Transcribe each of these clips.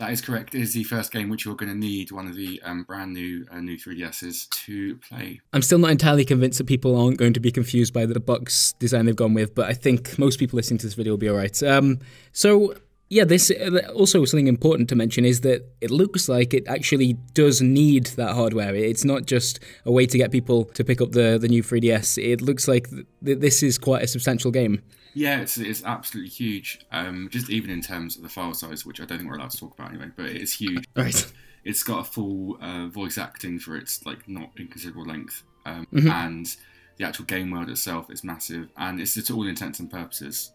That is correct. It is the first game which you're going to need one of the brand new 3DSs to play. I'm still not entirely convinced that people aren't going to be confused by the box design they've gone with, but I think most people listening to this video will be all right. So, yeah, this also something important to mention is that it looks like it actually does need that hardware. It's not just a way to get people to pick up the new 3DS. It looks like this is quite a substantial game. Yeah, it's absolutely huge. Just even in terms of the file size, which I don't think we're allowed to talk about anyway, but it is huge. Right. It's got a full voice acting for its like not inconsiderable length, and the actual game world itself is massive, and it's to all intents and purposes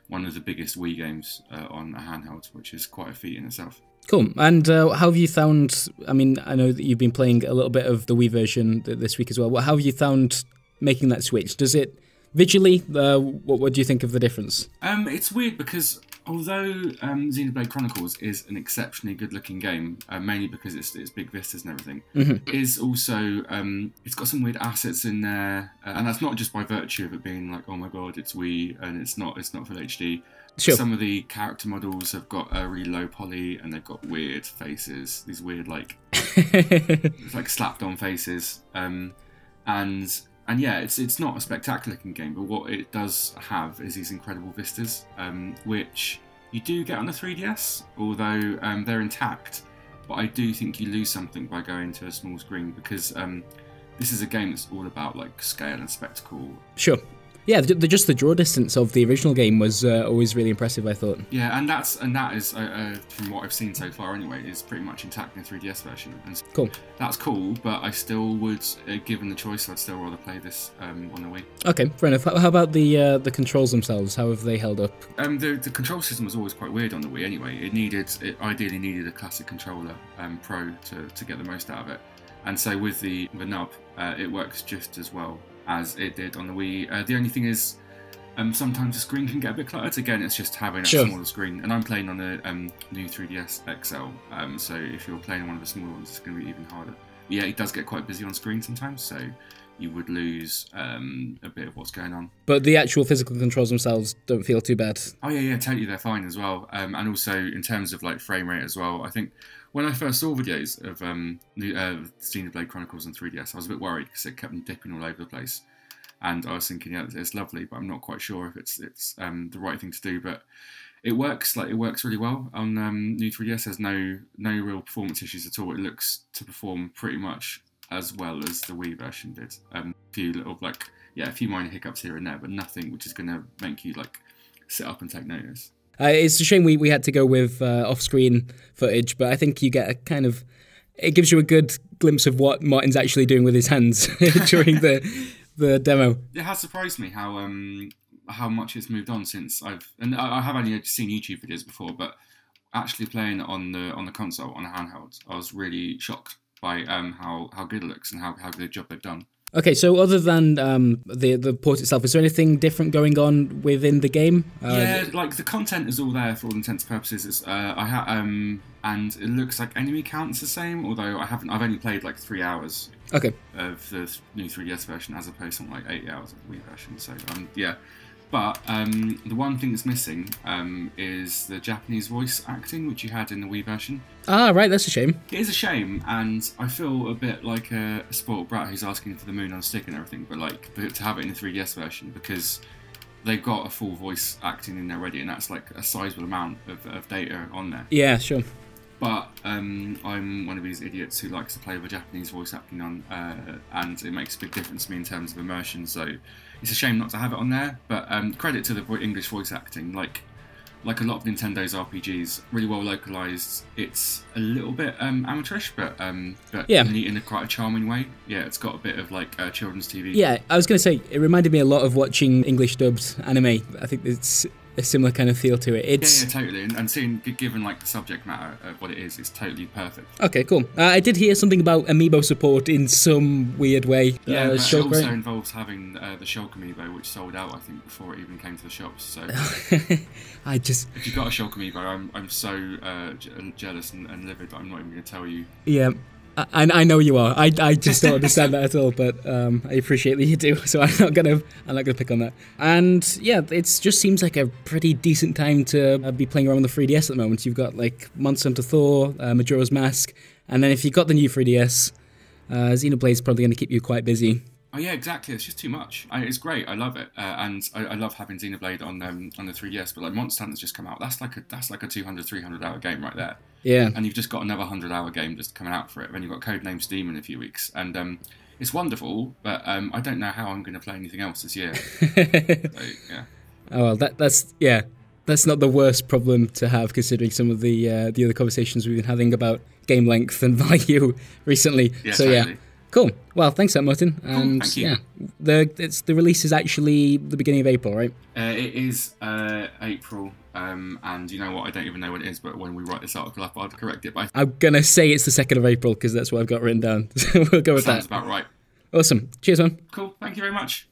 one of the biggest Wii games on a handheld, which is quite a feat in itself. Cool. And how have you found? I mean, I know that you've been playing a little bit of the Wii version this week as well. How have you found making that switch? Does it visually? What do you think of the difference? It's weird because although Xenoblade Chronicles is an exceptionally good-looking game, mainly because it's big vistas and everything, it is also it's got some weird assets in there, and that's not just by virtue of it being like, oh my god, it's Wii and it's not full HD. Sure. Some of the character models have got a really low poly, and they've got weird faces. These weird like like slapped-on faces, And yeah, it's not a spectacular looking game, but what it does have is these incredible vistas, which you do get on the 3DS, although they're intact. But I do think you lose something by going to a small screen, because this is a game that's all about like scale and spectacle. Sure. Yeah, just the draw distance of the original game was always really impressive, I thought. Yeah, and that is from what I've seen so far anyway, is pretty much intact in the 3DS version. And cool. That's cool, but I still would, given the choice, I'd still rather play this on the Wii. Okay, fair enough. How about the controls themselves? How have they held up? The control system was always quite weird on the Wii anyway. It ideally needed a classic controller Pro to get the most out of it. And so with the nub, it works just as well as it did on the Wii. The only thing is, sometimes the screen can get a bit cluttered. Again, it's just having a smaller screen. And I'm playing on a new 3DS XL, so if you're playing on one of the smaller ones, it's going to be even harder. Yeah, it does get quite busy on screen sometimes, so you would lose a bit of what's going on. But the actual physical controls themselves don't feel too bad. Oh yeah, totally, they're fine as well. And also in terms of like frame rate as well, I think when I first saw videos of Xenoblade Chronicles on 3DS, I was a bit worried because it kept them dipping all over the place. And I was thinking, yeah, it's lovely, but I'm not quite sure if it's the right thing to do. But it works really well on new 3DS. There's no real performance issues at all. It looks to perform pretty much as well as the Wii version did. A few little a few minor hiccups here and there, but nothing which is going to make you like sit up and take notice. It's a shame we had to go with off-screen footage, but I think you get it gives you a good glimpse of what Martin's actually doing with his hands during the demo. It has surprised me how much it's moved on since I have only seen YouTube videos before, but actually playing it on the console, on a handheld, I was really shocked by how good it looks and how good a job they've done. Okay, so other than the port itself, is there anything different going on within the game? Yeah, like the content is all there for all intents and purposes. It's, and it looks like enemy count's the same, although I've only played like 3 hours. Okay. Of the new 3DS version as opposed to like 8 hours of the Wii version. So yeah. But the one thing that's missing is the Japanese voice acting, which you had in the Wii version. Ah, right, that's a shame. It is a shame, and I feel a bit like a spoiled brat who's asking for the moon on a stick and everything, but like to have it in the 3DS version, because they've got a full voice acting in there already, and that's like a sizable amount of data on there. Yeah, sure. But I'm one of these idiots who likes to play with Japanese voice acting on, and it makes a big difference to me in terms of immersion, so it's a shame not to have it on there. But credit to the English voice acting, like a lot of Nintendo's RPGs, really well localized. It's a little bit amateurish, but yeah, in a quite a charming way. Yeah, it's got a bit of like children's TV. Yeah, I was going to say, it reminded me a lot of watching English dubbed anime. I think it's a similar kind of feel to it. Yeah, totally. And seeing, given like the subject matter of what it is, it's totally perfect. Okay, cool. I did hear something about Amiibo support in some weird way. Yeah, but it also involves having the Shulk Amiibo, which sold out, I think, before it even came to the shops. So if you've got a Shulk Amiibo, I'm so jealous and livid that I'm not even going to tell you. Yeah. I know you are. I just don't understand that at all, but I appreciate that you do. So I'm not gonna pick on that. And yeah, it just seems like a pretty decent time to be playing around with the 3DS at the moment. You've got like Monster Hunter Thor, Majora's Mask, and then if you've got the new 3DS, Xenoblade's probably going to keep you quite busy. Oh yeah, exactly. It's just too much. It's great. I love it, and I love having Xenoblade on the 3DS. But like Monster Hunter's just come out. That's like a 200-300 hour game right there. Yeah. And you've just got another 100-hour game just coming out for it. Then you've got Codename Steam in a few weeks, and it's wonderful. But I don't know how I'm going to play anything else this year. So, yeah. Oh well, that's not the worst problem to have, considering some of the other conversations we've been having about game length and value recently. Yeah, so totally. yeah. Cool. Well, thanks, Martin. And thank you. yeah, the release is actually the beginning of April, right? It is April, and you know what? I don't even know when it is, but when we write this article up, I'll correct it. But I'm gonna say it's the 2nd of April because that's what I've got written down. So we'll go with that. Sounds about right. Awesome. Cheers, man. Cool. Thank you very much.